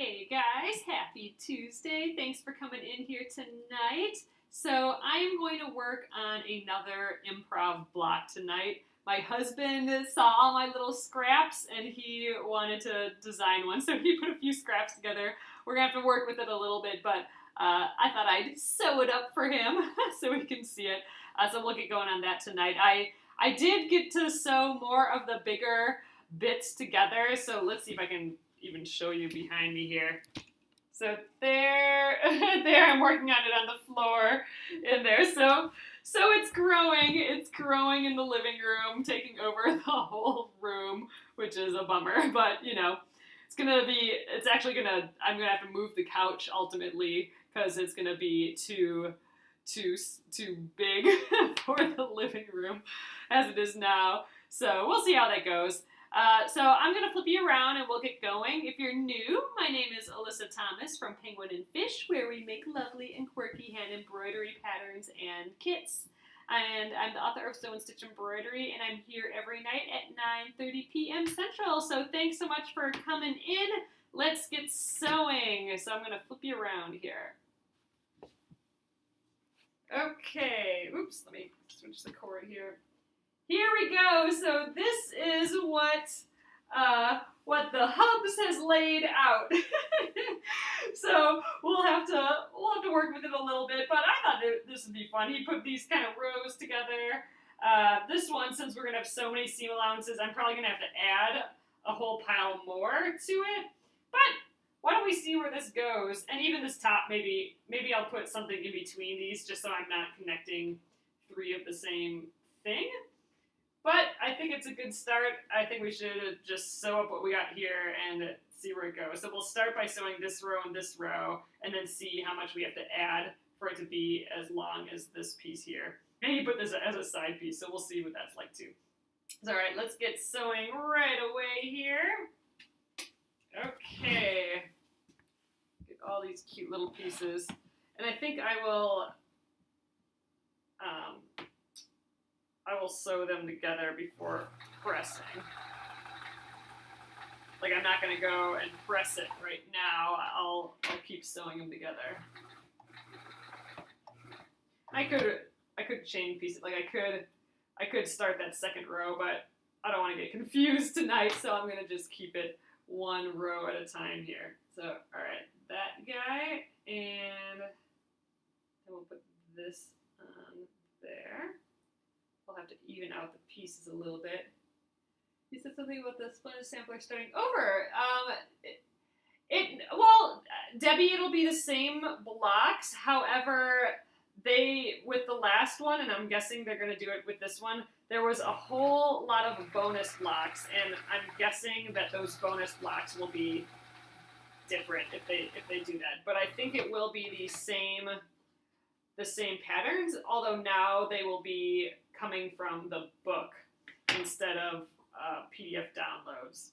Hey guys, happy Tuesday. Thanks for coming in here tonight. So I am going to work on another improv block tonight. My husband saw all my little scraps and he wanted to design one, so he put a few scraps together. We're going to have to work with it a little bit, but I thought I'd sew it up for him so he can see it. So we'll get going on that tonight. I did get to sew more of the bigger bits together, so let's see if I can even show you behind me here. So there I'm working on it on the floor in there. So it's growing in the living room, taking over the whole room, which is a bummer, but you know, I'm gonna have to move the couch ultimately because it's gonna be too big for the living room as it is now. So we'll see how that goes. So I'm going to flip you around and we'll get going. If you're new, my name is Alyssa Thomas from Penguin and Fish, where we make lovely and quirky hand embroidery patterns and kits. And I'm the author of Sew and Stitch Embroidery, and I'm here every night at 9:30 p.m. Central. So thanks so much for coming in. Let's get sewing. So I'm going to flip you around here. Okay, oops, let me switch the cord here. Here we go. So this is what the hubs has laid out. So we'll have to work with it a little bit, but I thought this would be fun. He put these kind of rows together. This one, since we're gonna have so many seam allowances, I'm probably gonna have to add a whole pile more to it. But why don't we see where this goes? And even this top, maybe I'll put something in between these just so I'm not connecting three of the same thing. But I think it's a good start. I think we should just sew up what we got here and see where it goes. So we'll start by sewing this row and this row, and then see how much we have to add for it to be as long as this piece here. And you put this as a side piece, so we'll see what that's like too. All right, let's get sewing right away here. Okay. Get all these cute little pieces. And I think I will sew them together before pressing. Like, I'm not going to go and press it right now. I'll keep sewing them together. I could chain piece it. Like, I could start that second row, but I don't want to get confused tonight, so I'm going to just keep it one row at a time here. So, all right, that guy, and then we'll put this on there. We'll have to even out the pieces a little bit. You said something about the Splendid Sampler starting over. Debbie, it'll be the same blocks. However, with the last one, and I'm guessing they're going to do it with this one, there was a whole lot of bonus blocks, and I'm guessing that those bonus blocks will be different if they do that. But I think it will be the same patterns, although now they will be coming from the book instead of PDF downloads.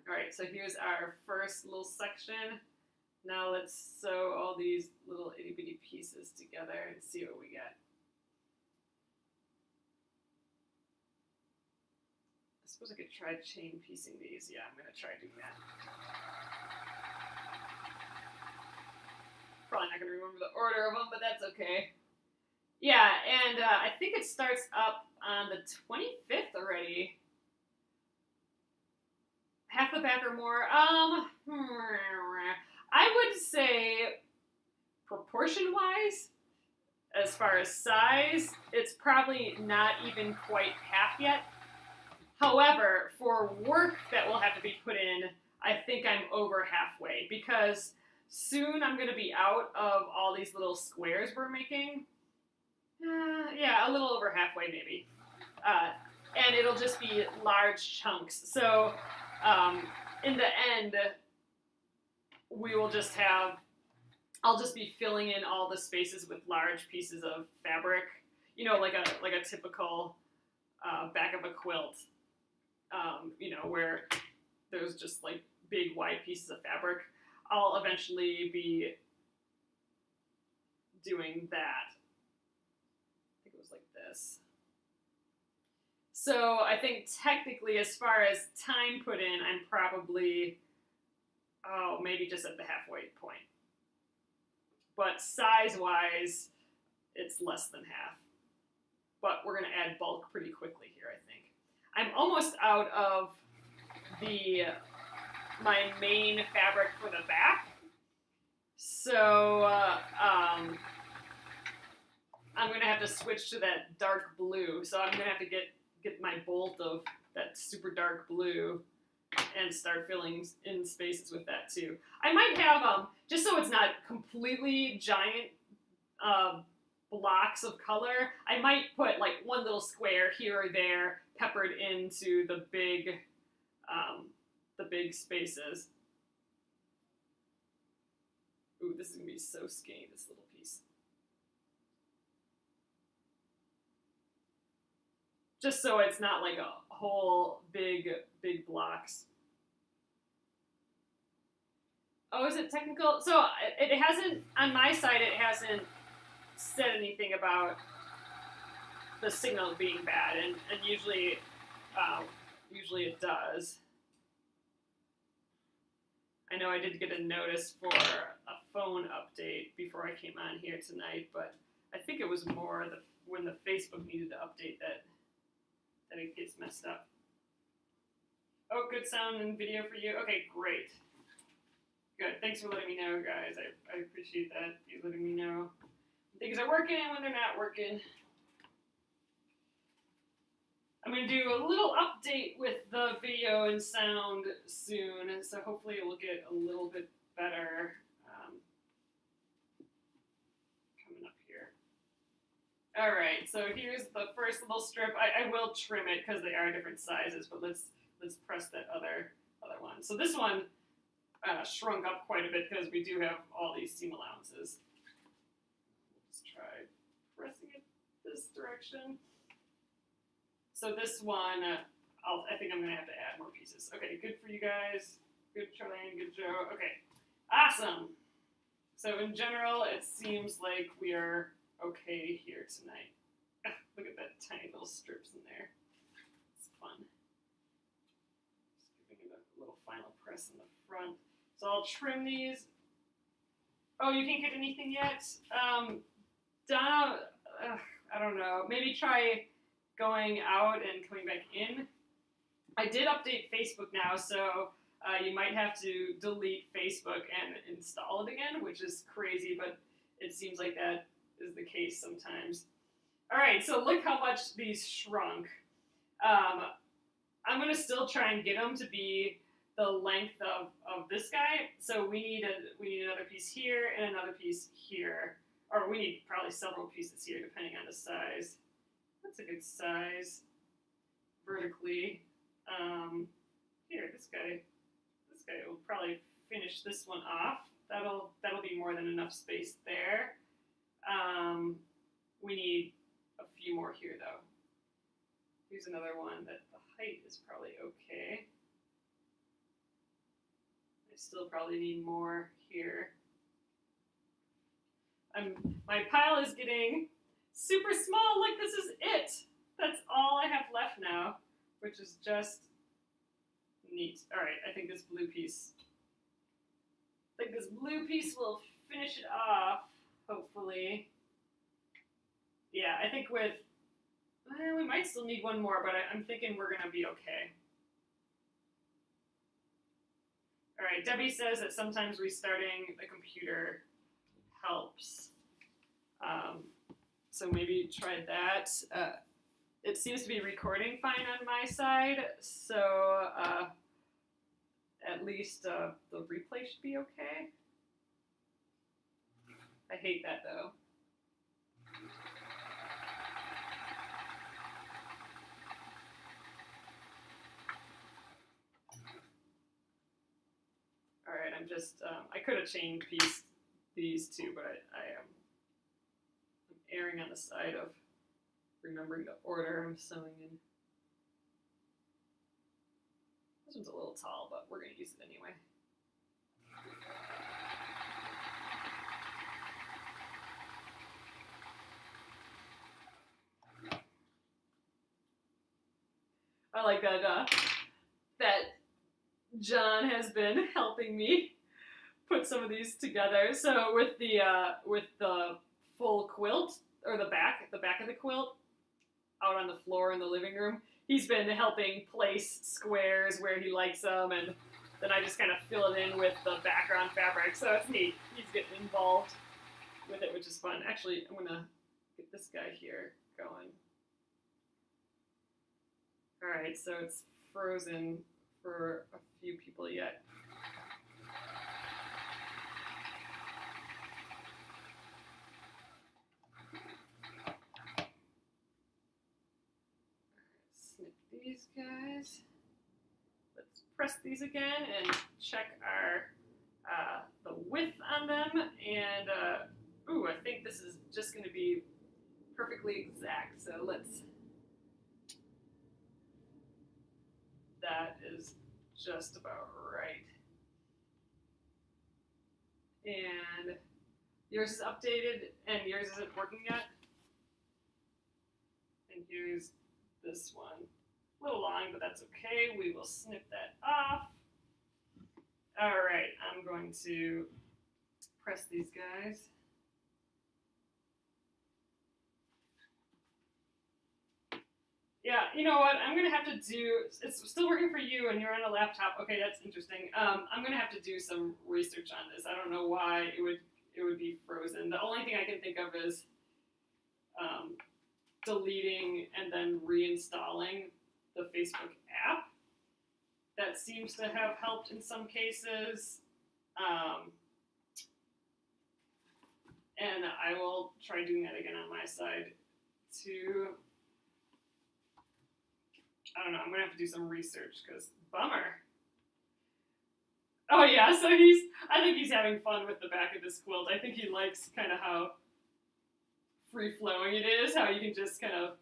All right, so here's our first little section. Now let's sew all these little itty bitty pieces together and see what we get. I suppose I could try chain piecing these. Yeah, I'm gonna try doing that. Probably not gonna remember the order of them, but that's okay. Yeah, and I think it starts up on the 25th already. Half the back or more. I would say proportion-wise, as far as size, it's probably not even quite half yet. However, for work that will have to be put in, I think I'm over halfway, because soon I'm going to be out of all these little squares we're making. Yeah, a little over halfway maybe. And it'll just be large chunks. So in the end, I'll just be filling in all the spaces with large pieces of fabric, you know, like a typical back of a quilt, you know, where there's just like big wide pieces of fabric. I'll eventually be doing that. I think it was like this. So I think technically, as far as time put in, I'm probably oh, maybe just at the halfway point. But size-wise, it's less than half. But we're going to add bulk pretty quickly here, I think. I'm almost out of my main fabric for the back. So I'm going to have to switch to that dark blue. So I'm going to have to get my bolt of that super dark blue and start filling in spaces with that too. I might have, just so it's not completely giant blocks of color, I might put like one little square here or there peppered into the big spaces. Ooh, this is gonna be so skinny, this little piece. Just so it's not like a whole big blocks. Oh, is it technical? So it hasn't, on my side, it hasn't said anything about the signal being bad, and usually it does. I know I did get a notice for a phone update before I came on here tonight, but I think it was more when the Facebook needed to update that it gets messed up. Oh, good sound and video for you. Okay, great. Good. Thanks for letting me know, guys. I appreciate that. You letting me know when things are working and when they're not working. I'm going to do a little update with the video and sound soon, so hopefully it will get a little bit better coming up here. All right, so here's the first little strip. I will trim it because they are different sizes, but let's press that other one. So this one shrunk up quite a bit because we do have all these seam allowances. Let's try pressing it this direction. So this one, I think I'm going to have to add more pieces. Okay, good for you guys. Good, Charlene. Good, Joe. Okay, awesome. So in general, it seems like we are okay here tonight. Look at that tiny little strips in there. It's fun. Just giving it a little final press in the front. So I'll trim these. Oh, you can't get anything yet? Donna, I don't know. Maybe try going out and coming back in. I did update Facebook now, so you might have to delete Facebook and install it again, which is crazy, but it seems like that is the case sometimes. All right, so look how much these shrunk. I'm going to still try and get them to be the length of this guy. So we need another piece here and another piece here. Or we need probably several pieces here, depending on the size. That's a good size vertically. Here, this guy will probably finish this one off. That'll be more than enough space there. We need a few more here though. Here's another one that the height is probably okay. I still probably need more here. My pile is getting super small. Like, this is it. That's all I have left now, which is just neat. All right, I think this blue piece will finish it off, hopefully. Yeah, I think we might still need one more, but I'm thinking we're going to be okay. All right, Debbie says that sometimes restarting the computer helps. So maybe try that. It seems to be recording fine on my side, so at least the replay should be okay. I hate that though. All right, I'm just, I could have chain pieced these two, but I'm erring on the side of remembering the order I'm sewing in. This one's a little tall, but we're going to use it anyway. I like that, that John has been helping me put some of these together. So with the full quilt, or the back of the quilt out on the floor in the living room, he's been helping place squares where he likes them, and then I just kind of fill it in with the background fabric. So it's neat. He's getting involved with it, which is fun. Actually, I'm gonna get this guy here going. All right, so it's frozen for a few people yet. Snip these guys. Let's press these again and check our the width on them. And ooh, I think this is just going to be perfectly exact. So let's. That is just about right. And yours is updated and yours isn't working yet. And here's this one. A little long, but that's okay. We will snip that off. All right, I'm going to press these guys. Yeah, you know what? I'm gonna have to do. It's still working for you, and you're on a laptop. Okay, that's interesting. I'm gonna have to do some research on this. I don't know why it would be frozen. The only thing I can think of is deleting and then reinstalling the Facebook app. That seems to have helped in some cases. And I will try doing that again on my side too. I don't know, I'm gonna have to do some research because bummer. Oh yeah, so I think he's having fun with the back of this quilt. I think he likes kind of how free-flowing it is, how you can just kind of,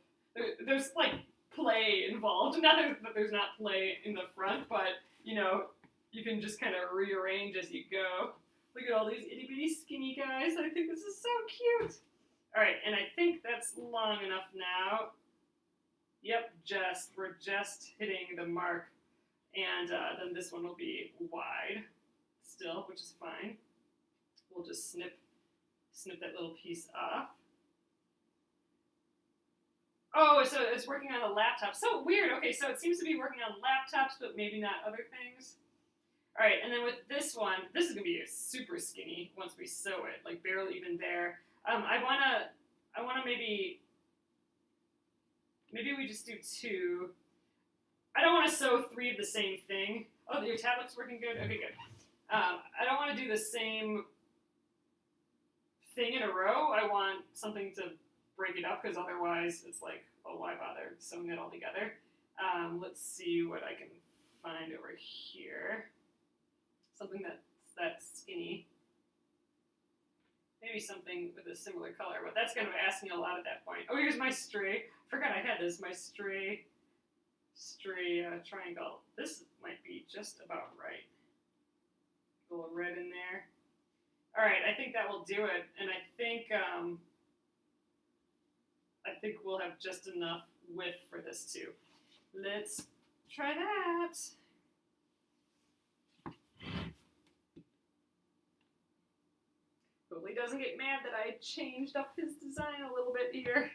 there's like play involved. Not that there's not play in the front, but you know, you can just kind of rearrange as you go. Look at all these itty-bitty skinny guys. I think this is so cute. All right, and I think that's long enough now. Yep, we're just hitting the mark. And then this one will be wide still, which is fine. We'll just snip that little piece off. Oh, so it's working on a laptop. So weird. Okay, so it seems to be working on laptops, but maybe not other things. All right, and then with this one, this is gonna be super skinny once we sew it, like barely even there. I wanna maybe we just do 2. I don't want to sew 3 of the same thing. Oh, your tablet's working good? Okay, good. I don't want to do the same thing in a row. I want something to break it up because otherwise it's like, oh, why bother sewing it all together? Let's see what I can find over here. Something that's that skinny. Maybe something with a similar color, but that's kind of asking a lot at that point. Oh, here's my stray. Forgot I had this. My stray triangle. This might be just about right. A little red in there. All right, I think that will do it, and I think we'll have just enough width for this too. Let's try that. Hopefully doesn't get mad that I changed up his design a little bit here.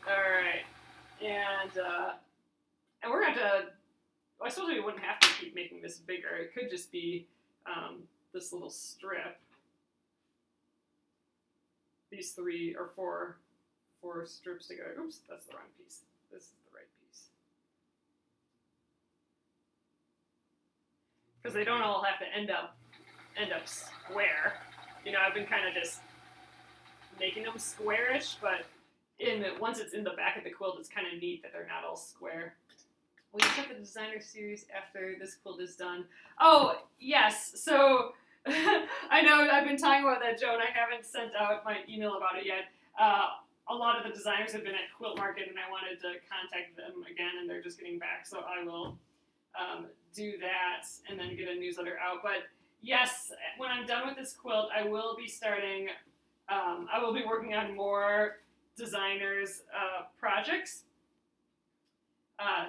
All right, and we're going to, well, I suppose we wouldn't have to keep making this bigger. It could just be this little strip. These 3 or 4 strips together. Oops, that's the wrong piece. This is the right piece. Because they don't all have to end up square. You know, I've been kind of just making them squarish, but once it's in the back of the quilt, it's kind of neat that they're not all square. Will you check the designer series after this quilt is done? Oh, yes. So I know I've been talking about that, Joan. I haven't sent out my email about it yet. A lot of the designers have been at Quilt Market, and I wanted to contact them again, and they're just getting back. So I will do that and then get a newsletter out. But yes, when I'm done with this quilt, I will be starting. I will be working on more designers' projects.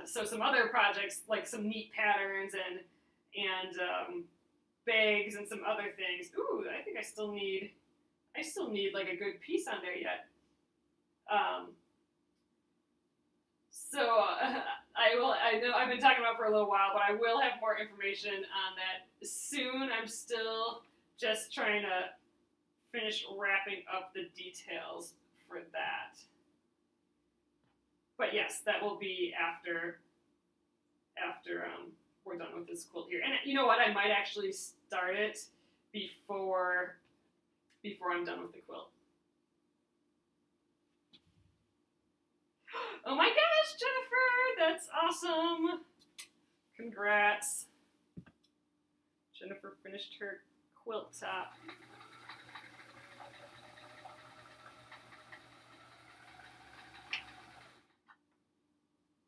So some other projects, like some neat patterns and bags and some other things. Ooh, I think I still need like a good piece on there yet. I know I've been talking about it for a little while, but I will have more information on that soon. I'm still just trying to finish wrapping up the details for that. But yes, that will be after we're done with this quilt here. And you know what? I might actually start it before I'm done with the quilt. Oh my gosh, Jennifer, that's awesome. Congrats. Jennifer finished her quilt top.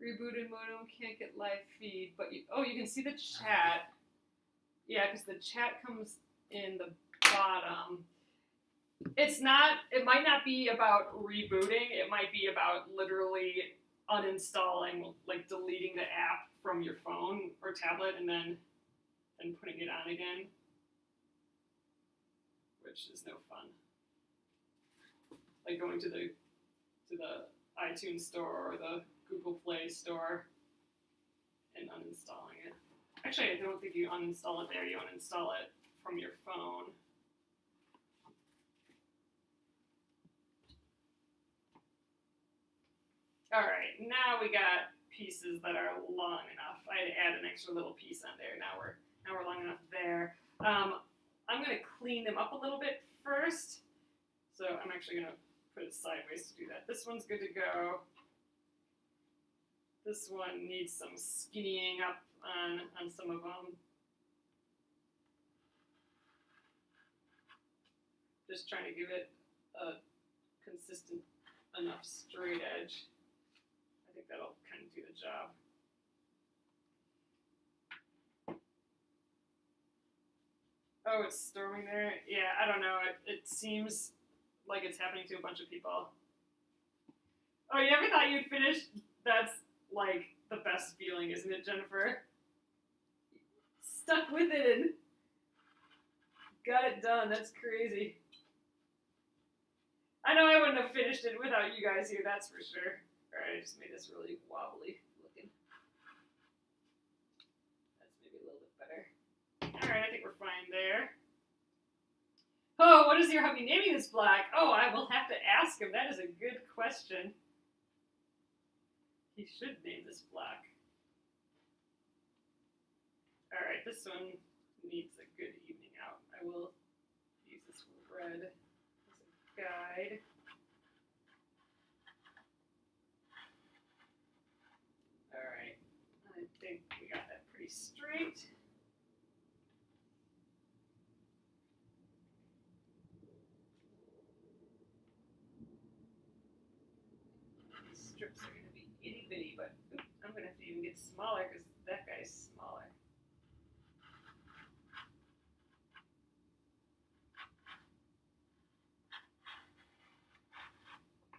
Rebooted modem, can't get live feed, but you can see the chat. Yeah, because the chat comes in the bottom. It might not be about rebooting, it might be about literally uninstalling, like deleting the app from your phone or tablet and then putting it on again, which is no fun. Like going to the iTunes store or the Google Play store and uninstalling it. Actually, I don't think you uninstall it there, you uninstall it from your phone. All right, now we got pieces that are long enough. I had to add an extra little piece on there. Now we're long enough there. I'm gonna clean them up a little bit first. So I'm actually gonna put it sideways to do that. This one's good to go. This one needs some skinnying up on some of them. Just trying to give it a consistent enough straight edge. I think that'll kind of do the job. Oh, it's storming there? Yeah, I don't know. It seems like it's happening to a bunch of people. Oh, you never thought you'd finish? That's like the best feeling, isn't it, Jennifer? Stuck with it and got it done. That's crazy. I know I wouldn't have finished it without you guys here, that's for sure. Alright, I just made this really wobbly looking. That's maybe a little bit better. Alright, I think we're fine there. Oh, what is your hubby naming this block? Oh, I will have to ask him. That is a good question. He should name this block. Alright, this one needs a good evening out. I will use this red as a guide. Alright, I think we got that pretty straight. These strips are going to be itty bitty, but I'm going to have to even get smaller because that guy's smaller.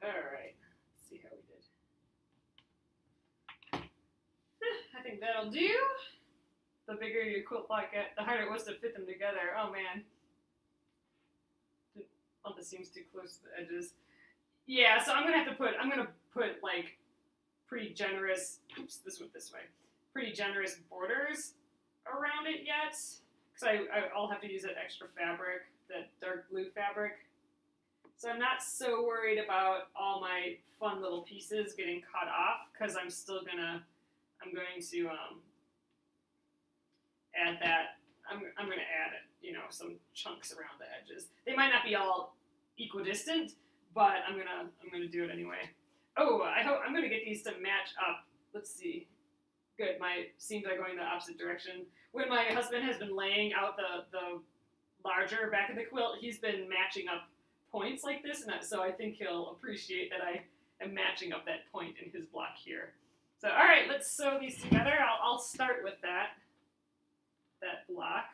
Alright, let's see how we did. I think that'll do. The bigger your quilt block get, the harder it was to fit them together. Oh man. Didn't want the seams too close to the edges. Yeah, so I'm gonna put like pretty generous, oops, this went this way. Pretty generous borders around it yet. Because I'll have to use that extra fabric, that dark blue fabric. So I'm not so worried about all my fun little pieces getting cut off because I'm going to add that. I'm going to add some chunks around the edges. They might not be all equidistant, but I'm gonna do it anyway. Oh, I'm gonna get these to match up. Let's see. Good, my seams are going the opposite direction. When my husband has been laying out the larger back of the quilt, he's been matching up points like this, and so I think he'll appreciate that I am matching up that point in his block here. So, all right, let's sew these together. I'll start with that block.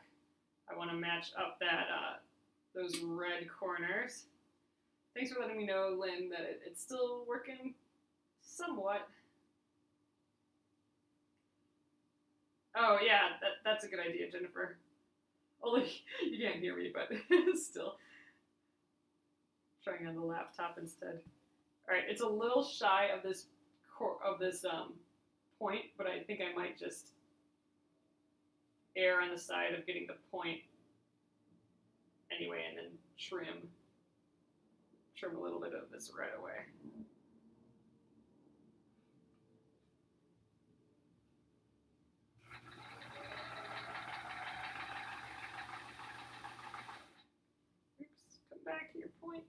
I want to match up those red corners. I Thanks for letting me know, Lynn, that it's still working somewhat. Oh yeah, that's a good idea, Jennifer. Only you can't hear me, but still. Trying on the laptop instead. All right, it's a little shy of this point, but I think I might just err on the side of getting the point anyway, and then trim a little bit of this right away. Oops, come back to your point.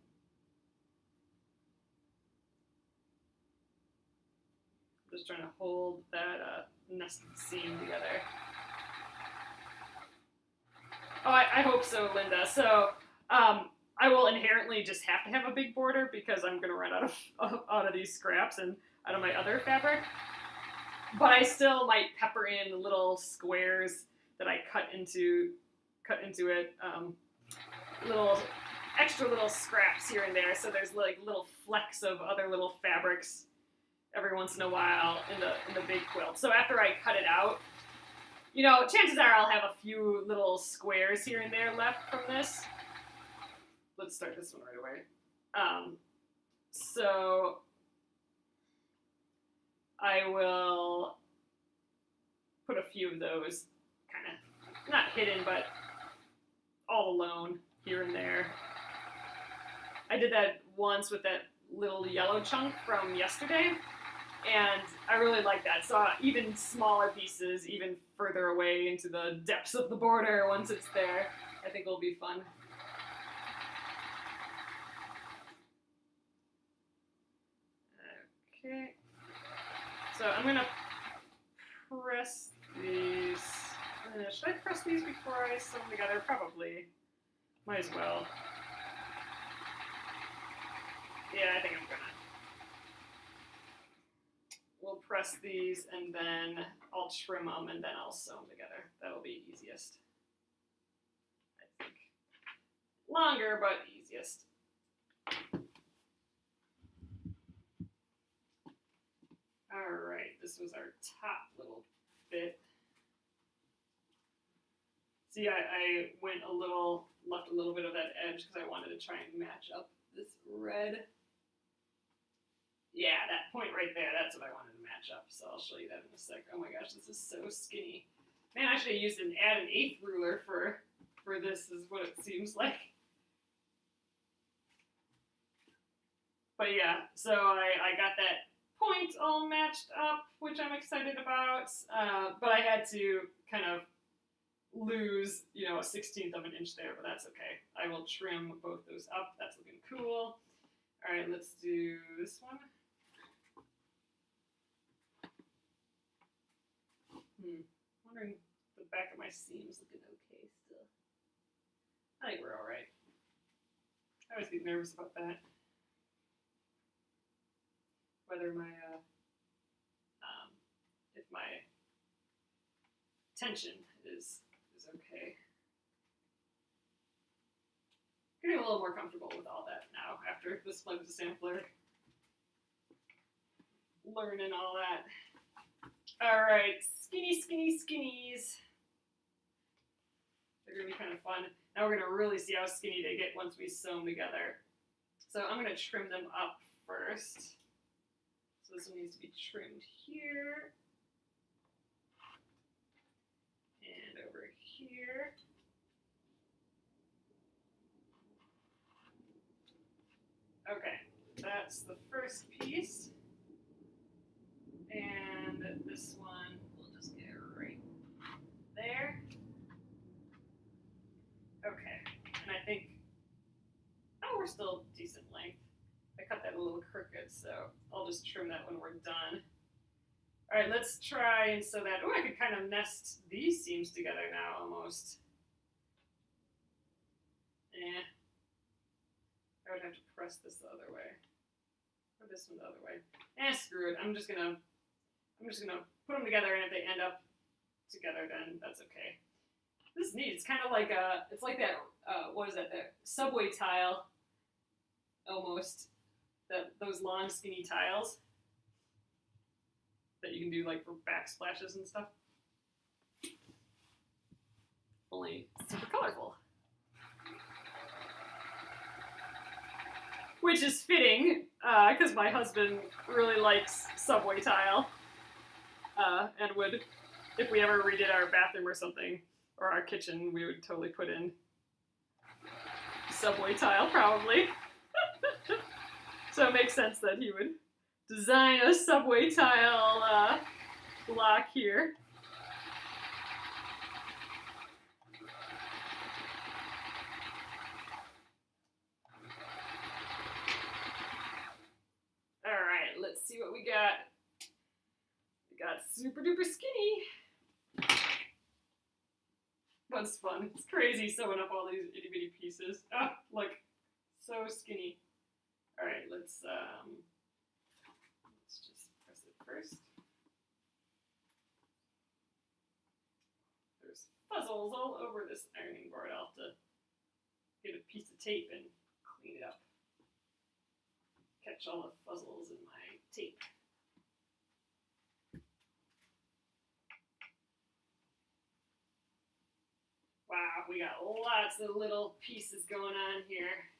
I'm just trying to hold that nested seam together. Oh, I hope so, Linda. So I will inherently just have to have a big border because I'm going to run out of these scraps and out of my other fabric. But I still might pepper in little squares that I cut into it, extra little scraps here and there. So there's like little flecks of other little fabrics every once in a while in the big quilt. So after I cut it out, you know, chances are I'll have a few little squares here and there left from this. Let's start this one right away. So I will put a few of those kind of, not hidden, but all alone here and there. I did that once with that little yellow chunk from yesterday, and I really like that. So even smaller pieces, even further away into the depths of the border once it's there, I think will be fun. Okay, so I'm gonna press these. Should I press these before I sew them together? Probably. Might as well. Yeah, I think I'm gonna. We'll press these and then I'll trim them and then I'll sew them together. That'll be easiest. I think. Longer, but easiest. All right, this was our top little bit. See, I went left a little bit of that edge because I wanted to try and match up this red. Yeah, that point right there, that's what I wanted to match up. So I'll show you that in a sec. Oh my gosh, this is so skinny. Man, I should have used add an 1/8 ruler for this, is what it seems like. But yeah, so I got that point all matched up, which I'm excited about. But I had to kind of lose, you know, a 1/16 of an inch there, but that's okay. I will trim both those up. That's looking cool. All right, let's do this one. Wondering if the back of my seam's looking okay still. I think we're all right. I always get nervous about that. Whether my, if my tension is okay. Getting a little more comfortable with all that now after the Splendid Sampler. Learning all that. All right, skinnies. They're gonna be kind of fun. Now we're gonna really see how skinny they get once we sew them together. So I'm gonna trim them up first. So this one needs to be trimmed here. And over here. Okay, that's the first piece. And this one, we'll just get right there. Okay, and I think, oh, we're still decent length. I cut that a little crooked, so I'll just trim that when we're done. All right, let's try and sew that. Oh, I could kind of nest these seams together now almost. I would have to press this the other way. Or this one the other way. Screw it. I'm just gonna put them together, and if they end up together, then that's okay. This is neat. It's kind of like it's like that. What is that? That subway tile almost those long skinny tiles that you can do like for backsplashes and stuff. Only super colorful. Which is fitting, because my husband really likes subway tile. And would, if we ever redid our bathroom or something, or our kitchen, we would totally put in subway tile, probably. So it makes sense that he would design a subway tile block here. All right, let's see what we got. We got super duper skinny. That's fun. It's crazy sewing up all these itty bitty pieces. Oh, look, so skinny. All right, let's just press it first. There's fuzzles all over this ironing board. I'll have to get a piece of tape and clean it up. Catch all the fuzzles in my tape. Wow, we got lots of little pieces going on here.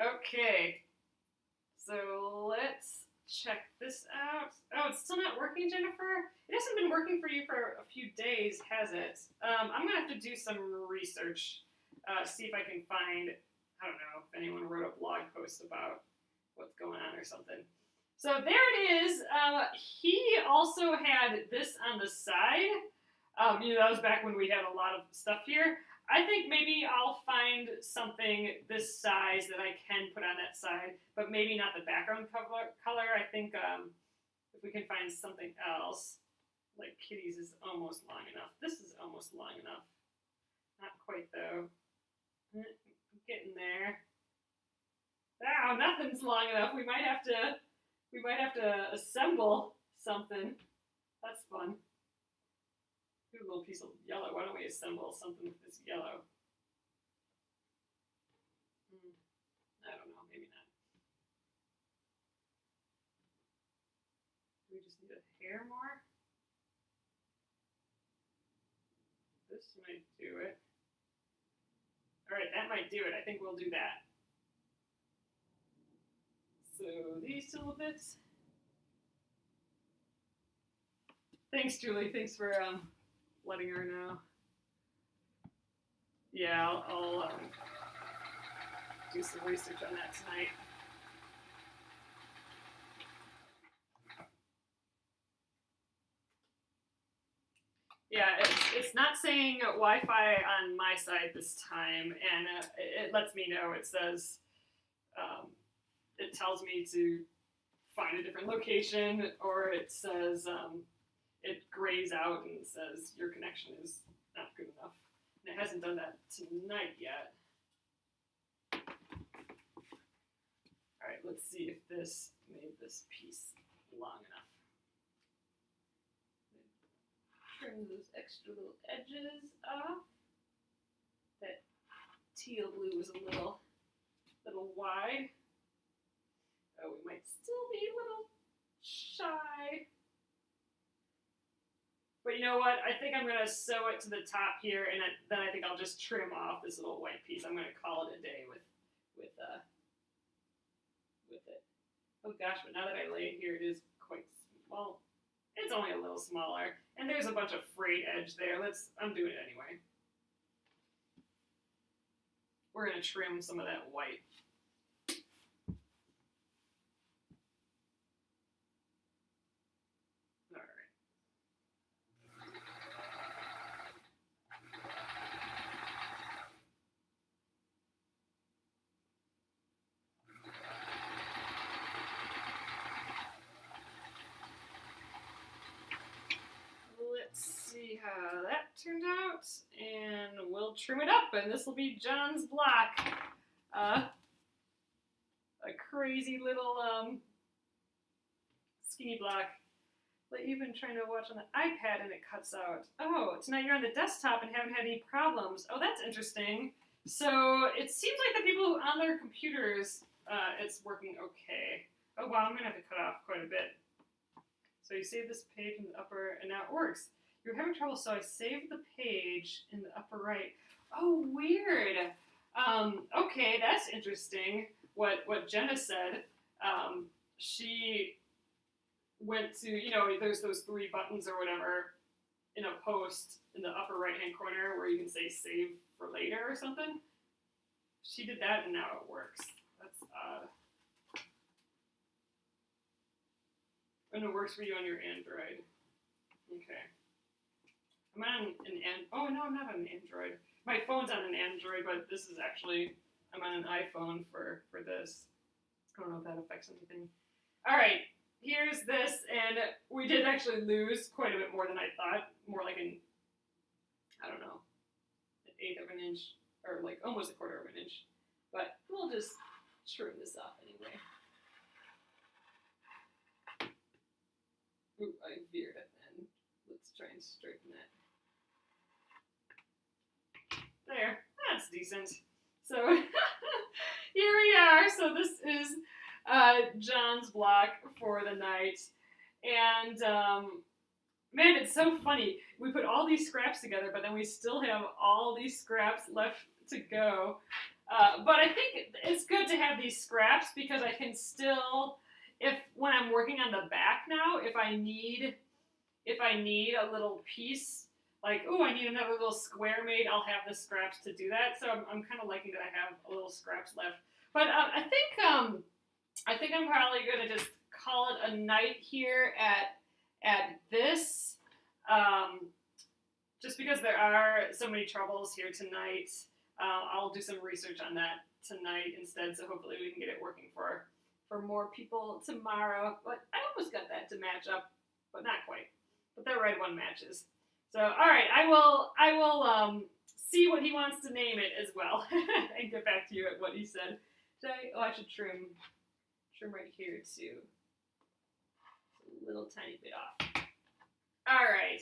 Okay, so let's check this out. Oh, it's still not working, Jennifer? It hasn't been working for you for a few days, has it? I'm gonna have to do some research, see if I can find, I don't know, if anyone wrote a blog post about what's going on or something. So there it is. He also had this on the side. That was back when we had a lot of stuff here. I think maybe I'll find something this size that I can put on that side, but maybe not the background color. I think if we can find something else, like Kitty's is almost long enough. This is almost long enough. Not quite though. I'm getting there. Wow, nothing's long enough. We might have to assemble something. That's fun. Do a little piece of yellow. Why don't we assemble something with this yellow? I don't know, maybe not. Do we just need a hair more? This might do it. All right, that might do it. I think we'll do that. So these two little bits. Thanks, Julie. Thanks for letting her know. Yeah, I'll do some research on that tonight. Yeah, it's not saying Wi-Fi on my side this time, and it lets me know. It says, it tells me to find a different location, or it says, it grays out and says your connection is not good enough. And it hasn't done that tonight yet. All right, let's see if this made this piece long enough. Trim those extra little edges off. That teal blue was a little wide. Oh, we might still be a little shy. But you know what? I think I'm going to sew it to the top here, and then I think I'll just trim off this little white piece. I'm going to call it a day with it. Oh gosh, but now that I lay it here, it is quite small. It's only a little smaller. And there's a bunch of frayed edge there. I'm doing it anyway. We're going to trim some of that white. See how that turned out, and we'll trim it up, and this will be John's block. A crazy little skinny block. like you've been trying to watch on the iPad and it cuts out. Oh, tonight you're on the desktop and haven't had any problems. Oh, that's interesting. So it seems like the people on their computers, it's working okay. Oh wow, I'm gonna have to cut off quite a bit. So you save this page in the upper, and now it works. You're having trouble, so I saved the page in the upper right. Oh, weird. Okay, that's interesting. What Jenna said. She went to, you know, there's those 3 buttons or whatever in a post in the upper right-hand corner where you can say save for later or something. She did that and now it works. That's odd. And it works for you on your Android. Okay. I'm on oh no, I'm not on an Android. My phone's on an Android, but this is actually, I'm on an iPhone for this. I don't know if that affects anything. All right, here's this, and we did actually lose quite a bit more than I thought. More like an, I don't know, an 1/8 of an inch, or like almost 1/4 of an inch. But we'll just trim this off anyway. Ooh, I veered at the end. Let's try and straighten that. There, that's decent. So here we are. So this is John's block for the night. And man, it's so funny. We put all these scraps together, but then we still have all these scraps left to go. But I think it's good to have these scraps because I can still, when I'm working on the back now, if I need a little piece, like, oh, I need another little square made, I'll have the scraps to do that. So I'm kind of liking that I have a little scraps left. But I think I'm probably going to just call it a night here at this, just because there are so many troubles here tonight. I'll do some research on that tonight instead, so hopefully we can get it working for more people tomorrow. But I almost got that to match up, but not quite. But that red one matches. So, all right, I will see what he wants to name it as well, and get back to you at what he said. I should trim right here too. A little tiny bit off. All right.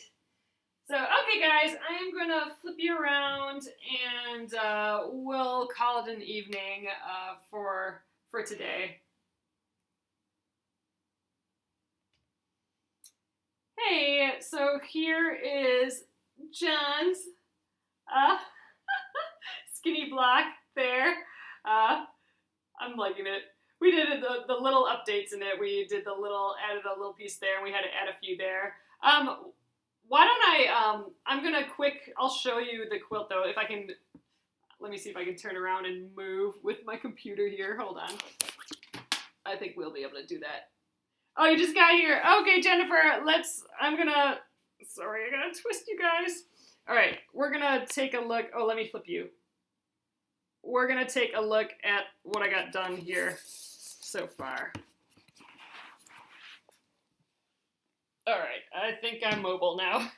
So, okay, guys, I am going to flip you around, and we'll call it an evening for today. Hey, so here is John's skinny block there. I'm liking it. We did the little updates in it. We did added a little piece there, and we had to add a few there. Why don't I'll show you the quilt though, if I can, let me see if I can turn around and move with my computer here. Hold on. I think we'll be able to do that. Oh, you just got here. Okay, Jennifer, I gotta twist you guys. All right, we're gonna take a look. Oh, let me flip you. We're gonna take a look at what I got done here so far. All right, I think I'm mobile now.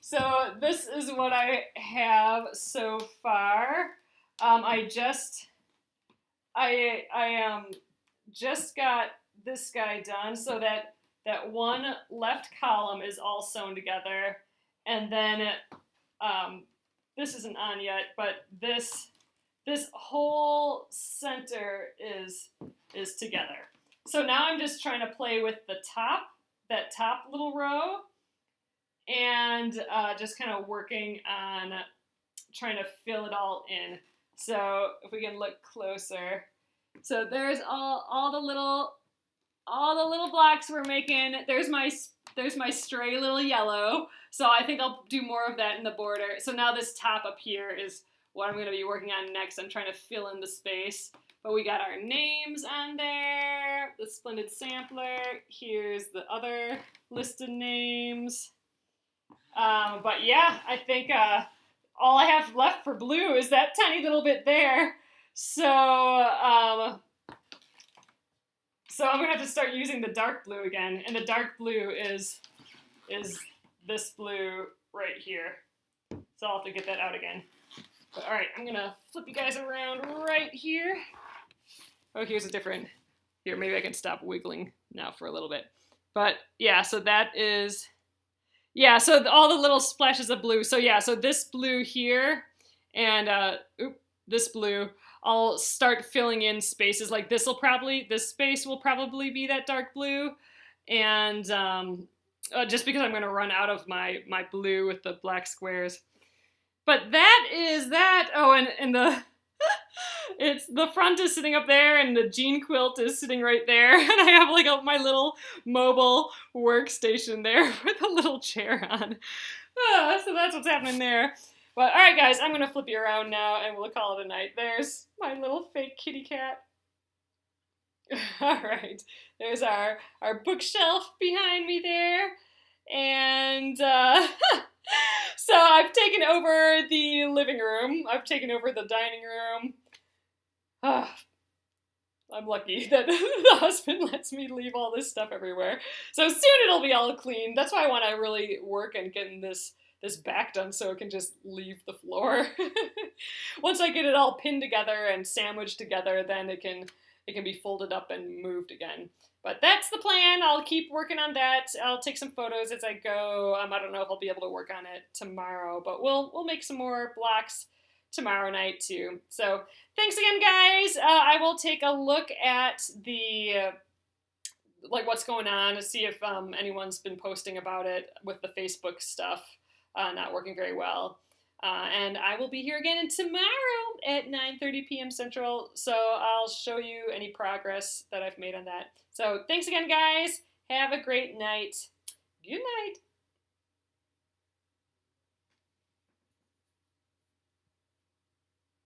So this is what I have so far. I just got this guy done, so that one left column is all sewn together, and then this isn't on yet, but this whole center is together. So now I'm just trying to play with that top little row, and just kind of working on trying to fill it all in. So if we can look closer, so there's all the little blocks we're making. There's my stray little yellow. So I think I'll do more of that in the border. So now this top up here is what I'm going to be working on next. I'm trying to fill in the space. But we got our names on there, the Splendid Sampler. Here's the other listed names. But yeah, I think all I have left for blue is that tiny little bit there. So I'm gonna have to start using the dark blue again, and the dark blue is this blue right here. So I'll have to get that out again. But all right, I'm gonna flip you guys around right here. Oh, here's a different. Here, maybe I can stop wiggling now for a little bit. But yeah, so that is, yeah, so all the little splashes of blue. So yeah, so this blue here and this blue, I'll start filling in spaces. Like this space will probably be that dark blue. And just because I'm going to run out of my blue with the black squares. But that is that. Oh, and the it's the front is sitting up there, and the jean quilt is sitting right there, and I have like my little mobile workstation there with a little chair on. So that's what's happening there. But all right, guys, I'm gonna flip you around now, and we'll call it a night. There's my little fake kitty cat. All right, there's our bookshelf behind me there, and so I've taken over the living room. I've taken over the dining room. I'm lucky that the husband lets me leave all this stuff everywhere. So soon it'll be all clean. That's why I want to really work on getting this back done so it can just leave the floor. Once I get it all pinned together and sandwiched together, then it can be folded up and moved again. But that's the plan. I'll keep working on that. I'll take some photos as I go. I don't know if I'll be able to work on it tomorrow, but we'll make some more blocks tomorrow night too. So thanks again, guys. I will take a look at the like what's going on to see if anyone's been posting about it with the Facebook stuff not working very well. And I will be here again tomorrow at 9:30 p.m. Central, so I'll show you any progress that I've made on that. So thanks again, guys. Have a great night. Good night.